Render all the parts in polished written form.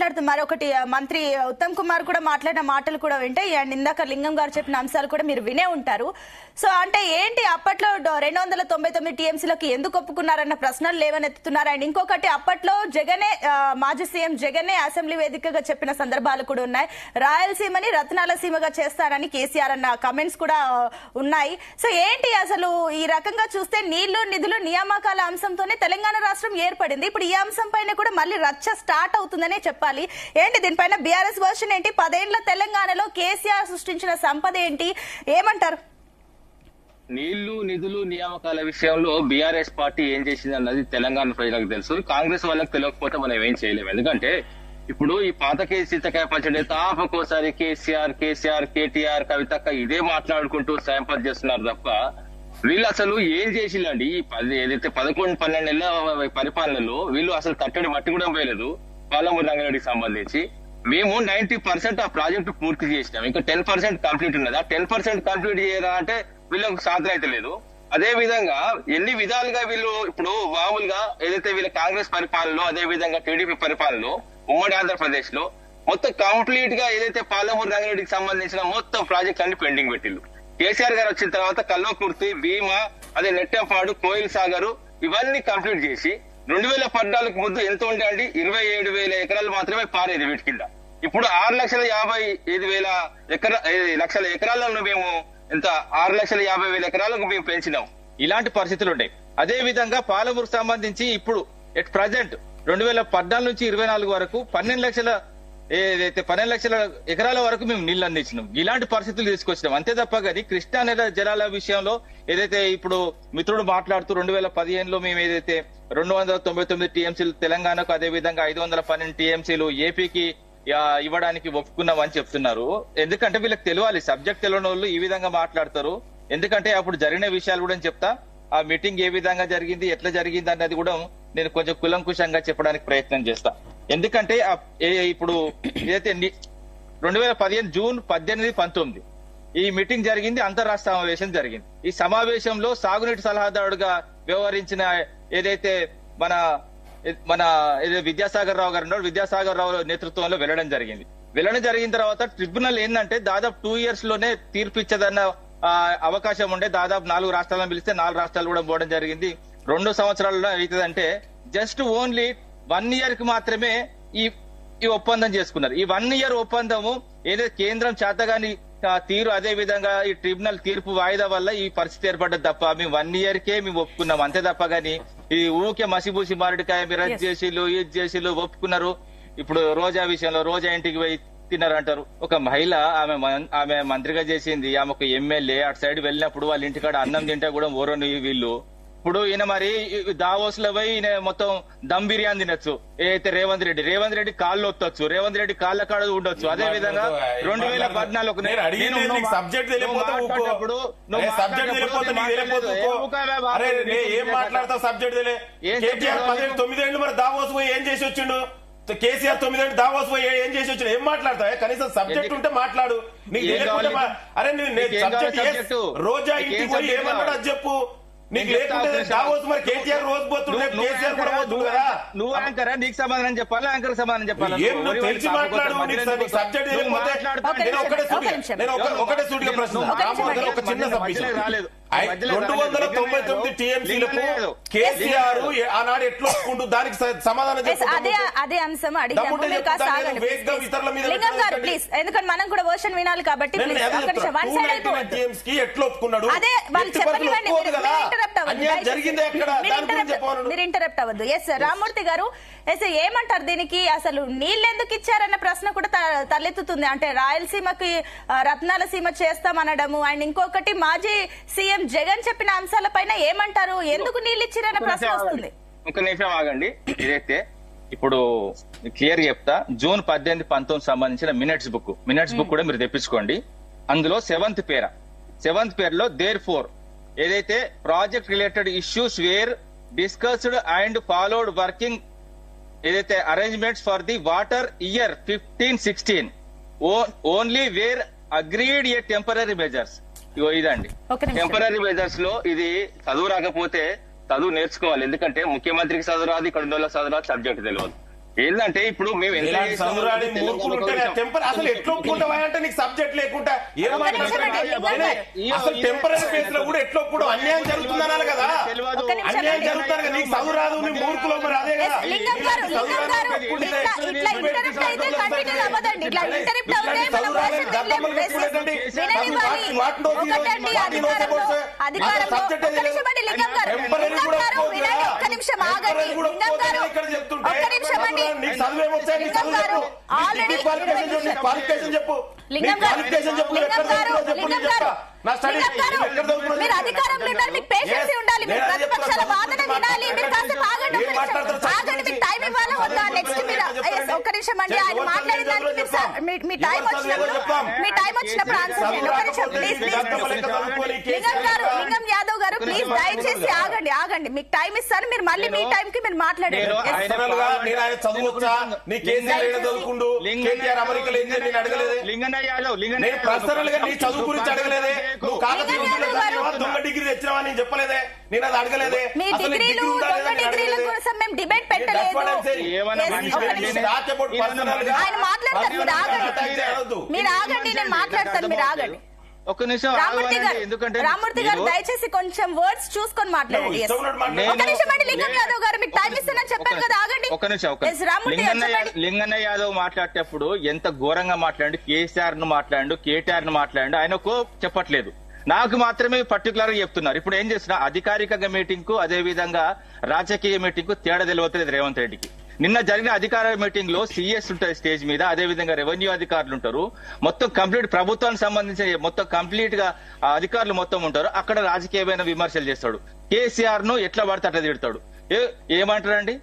మాట్లాడుతూ మరొకటి మంత్రి ఉత్తమ్ కుమార్ కూడా మాట్లాడిన మాటలు కూడా వింటే అండ్ ఇందాక లింగం గారు చెప్పిన అంశాలు కూడా మీరు వినే ఉంటారు. సో అంటే ఏంటి అప్పట్లో 299 టీఎంసీలకు ఎందుకు ఒప్పుకున్నారన్న ప్రశ్నలు లేవనెత్తుతున్నారు. అండ్ ఇంకొకటి అప్పట్లో జగనే మాజీ సీఎం జగనే అసెంబ్లీ వేదికగా చెప్పిన సందర్భాలు కూడా ఉన్నాయి. రాయలసీమని రత్నాల సీమగా చేస్తారని కేసీఆర్ అన్న కమెంట్స్ కూడా ఉన్నాయి. సో ఏంటి అసలు ఈ రకంగా చూస్తే నీళ్లు నిధులు నియామకాల అంశంతోనే తెలంగాణ రాష్ట్రం ఏర్పడింది. ఇప్పుడు ఈ అంశం పైన కూడా మళ్ళీ రచ్చ స్టార్ట్ అవుతుందనే చెప్పాలి. ఏంటి దీనిపైన బీఆర్ఎస్ వర్షన్ ఏంటి? 10 ఏళ్ల తెలంగాణలో కేసీఆర్ సృష్టించిన సంపద ఏంటి, ఏమంటారు? నీళ్లు నిధులు నియామకాల విషయంలో బీఆర్ఎస్ పార్టీ ఏం చేసింది అన్నది తెలంగాణ ప్రజలకు తెలుసు. కాంగ్రెస్ వాళ్ళకి తెలియకపోతే మనం ఏం చేయలేము. ఎందుకంటే ఇప్పుడు ఈ పాత చింతకాయ పచ్చడి తాపకోసారి కేసీఆర్ కేటీఆర్ కవితక్క ఇదే మాట్లాడుకుంటూ సాయంపతి చేస్తున్నారు తప్ప వీళ్ళు అసలు ఏం చేసిందండి? ఈ ఏదైతే 11-12 నెలల పరిపాలనలో వీళ్ళు అసలు తట్టడి మట్టి కూడా పోయలేదు. పాలమూరు రంగారెడ్డికి సంబంధించి మేము 90% ఆ ప్రాజెక్టు పూర్తి చేసినాం. ఇంకా 10% కంప్లీట్ ఉన్నది. ఆ 10% కంప్లీట్ చేయరా అంటే వీళ్ళకి సాధన అయితే లేదు. అదే విధంగా ఎన్ని విధాలుగా వీళ్ళు ఇప్పుడు మామూలుగా ఏదైతే వీళ్ళ కాంగ్రెస్ పరిపాలనలో అదే విధంగా టీడీపీ పరిపాలనలో ఉమ్మడి ఆంధ్రప్రదేశ్ లో మొత్తం కంప్లీట్ గా ఏదైతే పాలమూరు రంగారెడ్డికి సంబంధించిన మొత్తం ప్రాజెక్ట్ అన్ని పెండింగ్ పెట్టిల్లు. కేసీఆర్ గారు వచ్చిన తర్వాత కల్వకుర్తి, భీమా, అదే నెట్టెంపాడు, కోయిల్ సాగర్ ఇవన్నీ కంప్లీట్ చేసి 2014 ముందు ఎంత ఉండే అండి? 27,000 ఎకరాలు మాత్రమే పారేది వీటి కింద. ఇప్పుడు 6,55,000 ఎకరాలను మేము ఎంత 6,50,000 ఎకరాలకు మేము పెంచినాం. ఇలాంటి పరిస్థితులు ఉన్నాయి. అదే విధంగా పాలమూరుకు సంబంధించి ఇప్పుడు ఎట్ ప్రజెంట్ 2014 నుంచి 24 వరకు 12 లక్షల ఎకరాల వరకు మేము నీళ్లు అందించినాం. ఇలాంటి పరిస్థితులు తీసుకొచ్చినాం. అంతే తప్ప కానీ కృష్ణా నది జలాల విషయంలో ఏదైతే ఇప్పుడు మిత్రుడు మాట్లాడుతూ 2015లో మేము ఏదైతే 299 టీఎంసీలు తెలంగాణకు, అదే విధంగా 512 టీఎంసీలు ఏపీకి ఇవ్వడానికి ఒప్పుకున్నాం అని చెప్తున్నారు. ఎందుకంటే వీళ్ళకి తెలియాలి, సబ్జెక్ట్ తెలియని వాళ్ళు ఈ విధంగా మాట్లాడతారు. ఎందుకంటే అప్పుడు జరిగిన విషయాలు కూడా చెప్తా, ఆ మీటింగ్ ఏ విధంగా జరిగింది, ఎట్లా జరిగింది అన్నది కూడా నేను కొంచెం కులంకుశంగా చెప్పడానికి ప్రయత్నం చేస్తా. ఎందుకంటే ఇప్పుడు ఏదైతే 2015 జూన్ 18, 19 ఈ మీటింగ్ జరిగింది, అంతర్రాష్ట్ర సమావేశం జరిగింది. ఈ సమావేశంలో సాగునీటి సలహాదారుడుగా వ్యవహరించిన ఏదైతే మన విద్యాసాగర్ రావు గారు ఉన్నాడు, విద్యాసాగర్ రావు నేతృత్వంలో వెళ్ళడం జరిగిన తర్వాత ట్రిబ్యునల్ ఏంటంటే దాదాపు 2 years లోనే తీర్పు ఇచ్చదన్న అవకాశం ఉండే. దాదాపు 4 రాష్ట్రాలను పిలిస్తే 4 రాష్ట్రాలు కూడా పోవడం జరిగింది. 2 సంవత్సరాల్లో అవుతుందంటే జస్ట్ ఓన్లీ 1 year కి మాత్రమే ఈ ఒప్పందం చేసుకున్నారు. ఈ 1 year ఒప్పందము ఏదైతే కేంద్రం చేతగాని తీరు, అదే విధంగా ఈ ట్రిబ్యునల్ తీర్పు వాయిదా వల్ల ఈ పరిస్థితి ఏర్పడ్డది తప్ప మేము 1 year కే మేము ఒప్పుకున్నాం. అంతే తప్ప గాని ఈ ఊకే మసిబూసి మారడికాయ మీరు రద్దు చేసిలు ఇది చేసిలు ఒప్పుకున్నారు. ఇప్పుడు రోజా విషయంలో రోజా ఇంటికి పోయి తిన్నారంటారు. ఒక మహిళ ఆమె మంత్రిగా చేసింది, ఆమె ఒక ఎమ్మెల్యే అటు సైడ్ వెళ్ళినప్పుడు వాళ్ళ ఇంటికాడ అన్నం తింటే కూడా ఓరని వీళ్ళు. ఇప్పుడు ఈయన మరి దావోస్ లో పోయి ఈయన మొత్తం దమ్ బిర్యానీ తినొచ్చు. ఏదైతే రేవంత్ రెడ్డి కాళ్ళు ఒత్తొచ్చు, రేవంత్ రెడ్డి కాళ్ళ కాడ ఉండొచ్చు. అదే విధంగా 2014 9 ఏళ్ళు మరి దావోస్ పోయి ఏం చేసి వచ్చిండు? కేసీఆర్ 9 ఏళ్ళు దావోస్ పోయి ఏం చేసి వచ్చిండు? ఏం మాట్లాడతావు? కనీసం సబ్జెక్ట్ ఉంటే మాట్లాడు. అరే సబ్జెక్ట్ రోజా ఇంటికి పోయి ఏమన్నాడు అది చెప్పు. నీకు లేకుంటే దావోస్ మరి కేటీఆర్ రోజు పోతుండే, కేసీఆర్ కూడా పోతుంది కదా. నువ్వు యాంకరా, నీకు సమాధానం చెప్పాలా, యాంకర్ సమాధానం చెప్పాలా? తెలిసి మాట్లాడు. సబ్జెక్ట్ నేను ఒకటే సూటిగా ప్రశ్న, ఒక చిన్న సబ్మిషన్. 299 టీఎంసీలకు కేసీఆర్ ఆనాడు ఎట్లా ఒప్పుకుంటూ దానికి సమాధానం అదే అంశం ప్లీజ్, ఎందుకంటే మనం కూడా వర్షన్ వినాలి కాబట్టి ఎట్లా ఒప్పుకున్నాడు? అదే వాళ్ళు చెప్పనివ్వండి, మీరు ఇంటరప్ట్ అవ్వద్దు. ఎస్ రామ్మూర్తి గారు, ఎస్ ఏమంటారు దీనికి? అసలు నీళ్ళు ఎందుకు ఇచ్చారన్న ప్రశ్న కూడా తలెత్తుతుంది. అంటే రాయలసీమకి రత్నాల సీమ చేస్తామనడము అండ్ ఇంకొకటి మాజీ సీఎం జగన్ చెప్పిన అంశాలపైన ఏమంటారు? ఎందుకు నీళ్ళు ఇచ్చారన్న ప్రశ్న వస్తుంది. ఒక నిమిషం ఆగండి. ఇదైతే ఇప్పుడు క్లియర్ చెప్తా. జూన్ 18, 19 సంబంధించిన మినిట్స్ బుక్ కూడా మీరు తెప్పించుకోండి. అందులో 7th పేరులో దేర్ ఫోర్ ఏదైతే project related issues were discussed and followed working ఏదైతే arrangements for the water year 15-16 only were agreed a temporary measures. ఇదండి టెంపరీ మెజర్స్ లో ఇది చదువు రాకపోతే చదువు నేర్చుకోవాలి. ఎందుకంటే ముఖ్యమంత్రికి చదువు రాదు, ఇక్కడ ఉన్న చదువు రాదు, సబ్జెక్ట్ తెలియదు. ఏంటంటే ఇప్పుడు మేము ఎంత ఇలాంటి చేసినామో చదువురాని తెలంగాణ మూర్ఖులు ఉంటే కోసం- టెంపర్ అసలు ఎట్లా ఒప్పుకుంటావా అంటే నీకు సబ్జెక్ట్ లేకుండా ఏం ఒక్క నిమిషం అండి, లింగం గారు. అసలు టెంపరీ బేస్ లో కూడా ఎట్లా ఒప్పుడు అన్యాయం జరుగుతుందనాలి కదా, ఒక్క నిమిషం అన్యాయం అండి. జరుగుతారు కదా, నీకు చదువు రాదు నీ మూర్ఖులు మరి అదే కదా. లింగం గారు ఇట్లా ఇంటరప్ట్ అయితే కంటిన్యూ అవ్వదండి. ఇట్లా ఇంటరప్ట్ అవుతే మనం వర్షం విననివ్వాలి. ఒకటండి అధికారంలో ఒక్క నిమిషం అండి లింగం గారు వినండి, ఒక్క నిమిషం ఆగండి లింగం గారు, ఒక్క నిమిషం అండి లింగం గారు ఆల్రెడీ క్వాలిఫికేషన్ చెప్పు, లింగం గారు మీరు అధికారంలో ఉన్నారు, మీకు పేషెన్సీ ఉండాలి, మీరు ప్రతిపక్షాల వాదన వినాలి. మీరు కాసేపు ఆగండి, ఆగండి, మీకు టైం ఇవ్వాలా వద్దా? నెక్స్ట్ మీరు ఒక్క నిమిషం అండి, ఆయన మాట్లాడిన దానికి మీ టైం వచ్చినప్పుడు ఆన్సర్ చేయండి. ఒక్క నిమిషం ప్లీజ్ లింగం గారు, లింగం యాదవ్ గారు ప్లీజ్ దయచేసి ఆగండి, మీకు టైం ఇస్తాను, మీరు మళ్ళీ మీ టైం కి మీరు మాట్లాడండి. చదువుచ్చా నీ కేసీఆర్ చదువుకుండు, కేటీఆర్ అమెరికాలో ఏం నేను అడగలేదే, లింగన్న యాదవ్ నేను పర్సనల్ గా నీ చదువు గురించి అడగలేదే, నువ్వు కాకతీయ దొంగ డిగ్రీ తెచ్చినావా నేను చెప్పలేదే, నేను అది అడగలేదే. మీ డిగ్రీలు దొంగ డిగ్రీల కోసం మేము డిబేట్ పెట్టలేదు. ఆయన మాట్లాడతారు, మీరు ఆగండి, నేను మాట్లాడతాను, మీరు ఆగండి. ఒక్క నిమిషం రామూర్తి గారు దయచేసి కొంచెం వర్డ్స్ చూసుకొని మాట్లాడండి. ఒక నిమిషం అండి లింగం యాదవ్ గారు, మీకు టైం ఇస్తానని చెప్పాను కదా, ఆగండి. ఒక నిమిషం లింగన్న యాదవ్ మాట్లాడేటప్పుడు ఎంత ఘోరంగా మాట్లాడి కేసీఆర్ ను మాట్లాడు, కేటీఆర్ ను మాట్లాడు, ఆయనకు చెప్పట్లేదు, నాకు మాత్రమే పర్టికులర్ గా చెప్తున్నారు. ఇప్పుడు ఏం చేస్తున్నా అధికారికంగా మీటింగ్ కు అదే విధంగా రాజకీయ మీటింగ్ కు తేడా తెలియట్లేదు రేవంత్ రెడ్డికి. నిన్న జరిగిన అధికార మీటింగ్ లో సీఎస్ ఉంటారు స్టేజ్ మీద, అదే విధంగా రెవెన్యూ అధికారులు ఉంటారు, మొత్తం కంప్లీట్ ప్రభుత్వానికి సంబంధించిన మొత్తం కంప్లీట్ గా అధికారులు మొత్తం ఉంటారు. అక్కడ రాజకీయమైన విమర్శలు చేస్తాడు, కేసీఆర్ ను ఎట్లా పడితే అట్లా తిడతాడు. ఏమంటారండి,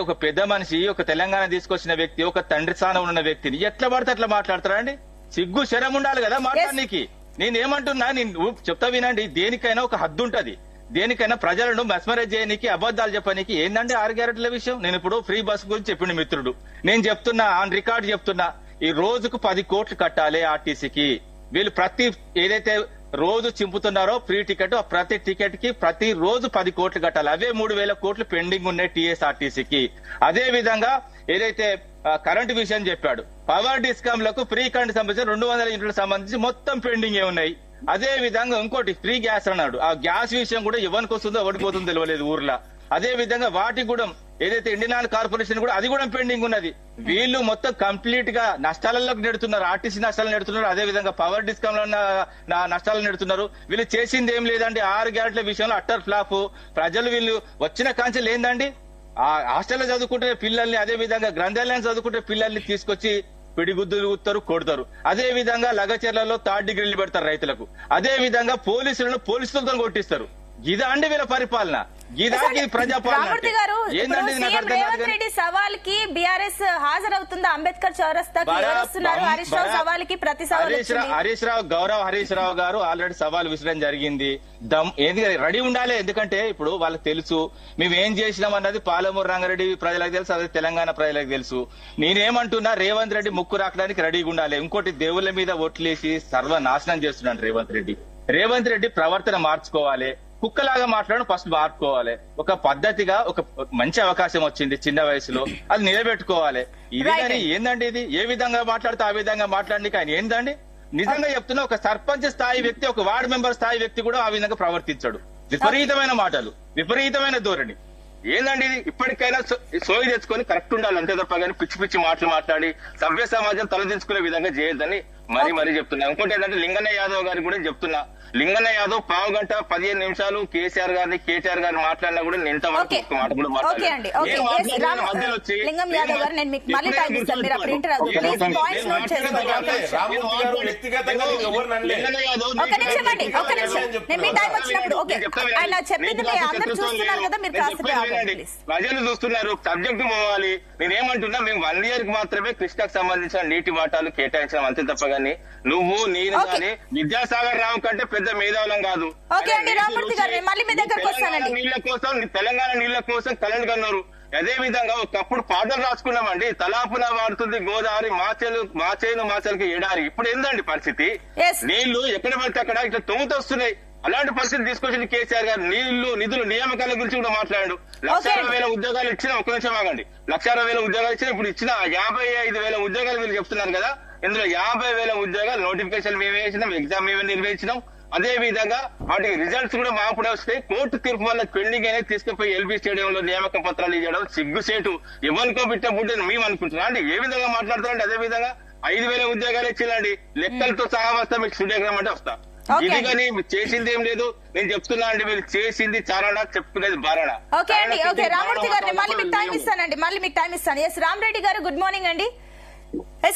ఒక పెద్ద మనిషి, ఒక తెలంగాణ తీసుకొచ్చిన వ్యక్తి, ఒక తండ్రి స్థానం ఉన్న వ్యక్తిని ఎట్లా పడితే అట్లా మాట్లాడతారండి? సిగ్గు శరం ఉండాలి కదా మాట్లాడడానికి. నేనేమంటున్నా, నేను చెప్తా వినండి, దేనికైనా ఒక హద్దు ఉంటది, దేనికైనా ప్రజలను మెస్మరైజ్ చేయడానికి అబద్దాలు చెప్పడానికి ఏందండి 6 గ్యారెంటీల విషయం. నేను ఇప్పుడు ఫ్రీ బస్ గురించి చెప్పిండు మిత్రుడు, నేను చెప్తున్నా ఆన్ రికార్డ్ చెప్తున్నా, ఈ రోజుకు 10 కోట్లు కట్టాలి ఆర్టీసీకి. వీళ్ళు ప్రతి ఏదైతే రోజు చింపుతున్నారో ఫ్రీ టికెట్, ప్రతి టికెట్ కి ప్రతి రోజు 10 కోట్లు కట్టాలి. అవే 3,000 కోట్లు పెండింగ్ ఉన్నాయి టీఎస్ఆర్టీసీకి. అదే విధంగా ఏదైతే కరెంటు విషయం చెప్పాడు, పవర్ డిస్కామ్లకు ఫ్రీ కరెంట్ సంబంధించి 200 యూనిట్లకు సంబంధించి మొత్తం పెండింగ్ ఏ ఉన్నాయి. అదే విధంగా ఇంకోటి ఫ్రీ గ్యాస్ అన్నాడు, ఆ గ్యాస్ విషయం కూడా ఎవరికి వస్తుందో ఎవరికి పోతుందో తెలియలేదు ఊర్లో. అదే విధంగా వాటికి కూడా ఏదైతే ఇండియన్ ఆయిల్ కార్పొరేషన్ కూడా అది కూడా పెండింగ్ ఉన్నది. వీళ్ళు మొత్తం కంప్లీట్ గా నష్టాలలోకి నెడుతున్నారు, ఆర్టీసీ నష్టాలు నెడుతున్నారు, అదే విధంగా పవర్ డిస్కామ్ లో నష్టాలు నెడుతున్నారు. వీళ్ళు చేసింది ఏం లేదండి, 6 గ్యారెంటీల విషయంలో అట్టర్ ఫ్లాప్. ప్రజలు వీళ్ళు వచ్చిన కాంచెలు ఏందండి, ఆ హాస్టల్లో చదువుకుంటే పిల్లల్ని, అదే విధంగా గ్రంథాలయాన్ని చదువుకుంటే పిల్లల్ని తీసుకొచ్చి పిడిగుద్దులు గుత్తారు, కొడతారు. అదే విధంగా లగచర్లలో 3rd డిగ్రీలు పెడతారు రైతులకు. అదే విధంగా పోలీసులతో కొట్టిస్తారు. ఇదా అండి వీళ్ళ పరిపాలన, ఇదాకి ప్రజాపాలన. రామూర్తి గారు, రేవంత్ రెడ్డి సవాల్ కి బీఆర్ఎస్ హాజరవుతుందా? అంబేద్కర్ చౌరస్తాకి ఎవరు వస్తున్నారు? హరీష్ రావు సవాల్ కి ప్రతి సవాల్ హరీష్ రావు గారు ఆల్రెడీ సవాల్ విసరడం జరిగింది. రెడీ ఉండాలి, ఎందుకంటే ఇప్పుడు వాళ్ళకి తెలుసు మేము ఏం చేసినాం అన్నది పాలమూరు రంగారెడ్డి ప్రజలకు తెలుసు, అదే తెలంగాణ ప్రజలకు తెలుసు. నేనేమంటున్నా, రేవంత్ రెడ్డి ముక్కు రాకడానికి రెడీగా ఉండాలి. ఇంకోటి దేవుళ్ళ మీద ఒట్లేసి సర్వనాశనం చేస్తున్నాడు రేవంత్ రెడ్డి ప్రవర్తన మార్చుకోవాలి, కుక్కలాగా మాట్లాడడం ఫస్ట్ మార్చుకోవాలి. ఒక పద్ధతిగా ఒక మంచి అవకాశం వచ్చింది చిన్న వయసులో, అది నిలబెట్టుకోవాలి. ఇది కానీ ఏందండి, ఇది ఏ విధంగా మాట్లాడితే ఆ విధంగా మాట్లాడడానికి ఆయన ఏందండి? నిజంగా చెప్తున్నా, ఒక సర్పంచ్ స్థాయి వ్యక్తి, ఒక వార్డు మెంబర్ స్థాయి వ్యక్తి కూడా ఆ విధంగా ప్రవర్తించాడు. విపరీతమైన మాటలు, విపరీతమైన ధోరణి. ఏందండి ఇది? ఇప్పటికైనా సోయి తెచ్చుకొని కరెక్ట్ ఉండాలి, అంతే తప్ప కానీ పిచ్చి పిచ్చి మాటలు మాట్లాడి సభ్య సమాజం తలదించుకునే విధంగా చేయొద్దని మరీ చెప్తున్నా. ఇంకోటి ఏంటంటే లింగన్న యాదవ్ గారికి కూడా చెప్తున్నా, లింగన్న యాదవ్ 1/2 గంట 15 నిమిషాలు కేసీఆర్ గారిని కేటీఆర్ గారిని మాట్లాడినా కూడా నేను ఇంతవరకు ఒక మాట కూడా మాట్లాడాను. లింగం యాదవ్ గారు, నేను మీకు మళ్ళీ టైం ఇస్తాను, మీరు అప్పుడు ఇంటర్ పాయింట్స్ నోట్ చేసుకోండి. ఒక నిమిషం అండి, ఒక నిమిషం, నేను మీ టైం వచ్చినప్పుడు ఓకే ఆయన చెప్పింది మీరు అందరూ చూస్తున్నారు కదా, మీరు కాసేపు ప్రజలు చూస్తున్నారు, సబ్జెక్ట్ పోవాలి. నేనేమంటున్నా, మేము 1 year కి మాత్రమే కృష్ణకు సంబంధించిన నీటి వాటాలు కేటాయించడం, అంతే తప్ప కానీ నువ్వు నేను కానీ విద్యాసాగర్ రావు కంటే పెద్ద మేధావులం కాదు. నీళ్ల కోసం, తెలంగాణ నీళ్ల కోసం కలలు కన్నారు. అదే విధంగా ఒకప్పుడు పాటలు రాసుకున్నామండి, తలాపున వాడుతుంది గోదావరి, మాచేను మాచలకి ఎడారి. ఇప్పుడు ఏందండి పరిస్థితి? నీళ్లు ఎక్కడ పడితే అక్కడ ఇట్లా తొమ్మిది వస్తున్నాయి. అలాంటి పరిస్థితి తీసుకొచ్చింది కేసీఆర్ గారు. నిధులు నియామకాల గురించి కూడా మాట్లాడాడు. 1,60,000 ఉద్యోగాలు ఇచ్చిన, ఒక్క నిమిషం ఆగండి, 1,60,000 ఉద్యోగాలు ఇచ్చిన, ఇప్పుడు ఇచ్చిన 55,000 ఉద్యోగాలు వీళ్ళు చెప్తున్నారు కదా, ఇందులో 50,000 ఉద్యోగాలు నోటిఫికేషన్ మేమే వేసినాం, ఎగ్జామ్ మేమే నిర్వహించినాం. అదే విధంగా వాటికి రిజల్ట్స్ కూడా మాపుడే వస్తాయి. కోర్టు తీర్పు వల్ల పెండింగ్ అనేది తీసుకుపోయి ఎల్బీ స్టేడియంలో నియామక పత్రాలు ఇవ్వడం సిగ్గుసేటు. ఎవరికో బిట్ట బుడ్డని మేము అనుకుంటున్నాం అండి. ఏ విధంగా మాట్లాడుతున్నారండి? అదే విధంగా 5,000 ఉద్యోగాలు ఇచ్చిందండి, లెక్కలతో సహా వస్తా, మీకు స్టూడియోగ్రామ్ అంటే వస్తా. ఇది కానీ చేసింది ఏం లేదు. నేను చెప్తున్నా అండి, మీరు చేసింది చారాడా, చెప్పుకునేది బారాడా. ఓకే అండి, ఓకే రామూర్తి గారు, మళ్ళీ మీకు టైం ఇస్తానండి, మళ్ళీ మీకు టైం ఇస్తాను. ఎస్ రామరెడ్డి గారు, గుడ్ మార్నింగ్ అండి.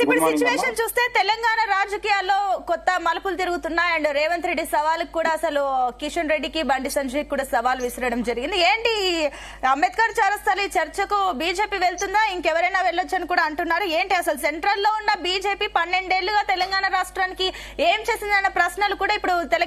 ఇప్పుడు సిచ్యువేషన్ చూస్తే తెలంగాణ రాజకీయాల్లో కొత్త మలుపులు తిరుగుతున్నాయి. అండ్ రేవంత్ రెడ్డి సవాలుకు కూడా అసలు కిషన్ రెడ్డికి, బండి సంజయ్ కూడా సవాల్ విసిరడం జరిగింది. ఏంటి అంబేద్కర్ చౌరస్తాలో చర్చకు బీజేపీ వెళ్తుందా, ఇంకెవరైనా వెళ్ళొచ్చని కూడా అంటున్నారు. ఏంటి అసలు సెంట్రల్ లో ఉన్న బీజేపీ 12 ఏళ్లుగా తెలంగాణ రాష్ట్రానికి ఏం చేసిందన్న ప్రశ్నలు కూడా ఇప్పుడు తెలంగాణ